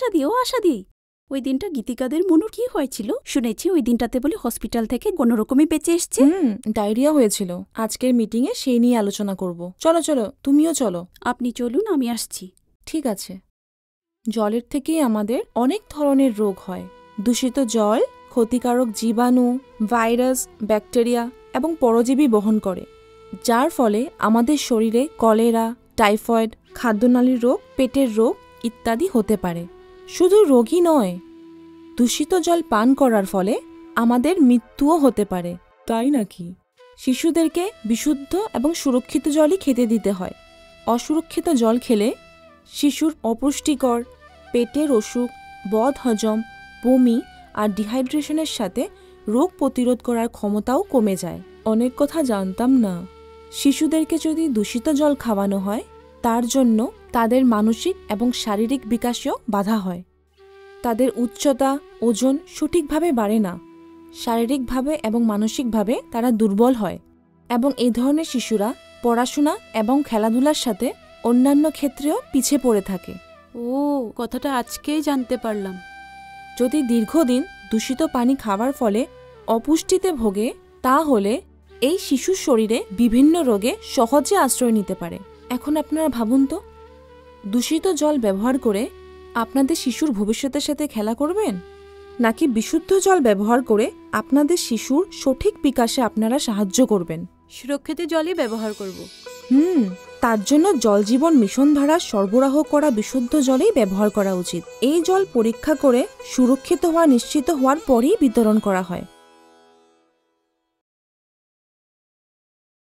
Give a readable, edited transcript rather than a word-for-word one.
আশাদি, ওই দিনটা গীতিকাদের মনুর কি হয়েছিল শুনেছি? ওই দিনটাতে বলে হসপিটাল থেকে কোনো রকমে বেঁচে এসছে। ডায়রিয়া হয়েছিল। আজকের মিটিংয়ে সেই নিয়ে আলোচনা করব। চলো চলো, তুমিও চলো। আপনি চলুন, আমি আসছি। ঠিক আছে। জলের থেকেই আমাদের অনেক ধরনের রোগ হয়। দূষিত জল ক্ষতিকারক জীবাণু, ভাইরাস, ব্যাকটেরিয়া এবং পরজীবী বহন করে, যার ফলে আমাদের শরীরে কলেরা, টাইফয়েড, খাদ্যনালীর রোগ, পেটের রোগ ইত্যাদি হতে পারে। শুধু রোগই নয়, দূষিত জল পান করার ফলে আমাদের মৃত্যুও হতে পারে। তাই নাকি? শিশুদেরকে বিশুদ্ধ এবং সুরক্ষিত জলই খেতে দিতে হয়। অসুরক্ষিত জল খেলে শিশুর অপুষ্টিকর, পেটের অসুখ, বদহজম, বমি আর ডিহাইড্রেশনের সাথে রোগ প্রতিরোধ করার ক্ষমতাও কমে যায়। অনেক কথা জানতাম না। শিশুদেরকে যদি দূষিত জল খাওয়ানো হয়, তার জন্য তাদের মানসিক এবং শারীরিক বিকাশেও বাধা হয়। তাদের উচ্চতা, ওজন সঠিকভাবে বাড়ে না। শারীরিকভাবে এবং মানসিকভাবে তারা দুর্বল হয় এবং এই ধরনের শিশুরা পড়াশোনা এবং খেলাধুলার সাথে অন্যান্য ক্ষেত্রেও পিছিয়ে পড়ে থাকে। ও, কথাটা আজকেই জানতে পারলাম। যদি দীর্ঘদিন দূষিত পানি খাওয়ার ফলে অপুষ্টিতে ভোগে, তাহলে এই শিশুর শরীরে বিভিন্ন রোগে সহজে আশ্রয় নিতে পারে। এখন আপনারা ভাবুন তো, দূষিত জল ব্যবহার করে আপনাদের শিশুর ভবিষ্যতের সাথে খেলা করবেন, নাকি বিশুদ্ধ জল ব্যবহার করে আপনাদের শিশুর সঠিক বিকাশে আপনারা সাহায্য করবেন? সুরক্ষিত জলই ব্যবহার করব। তার জন্য জল জীবন মিশন ধারা সরবরাহ করা বিশুদ্ধ জলেই ব্যবহার করা উচিত। এই জল পরীক্ষা করে সুরক্ষিত হওয়া নিশ্চিত হওয়ার পরেই বিতরণ করা হয়।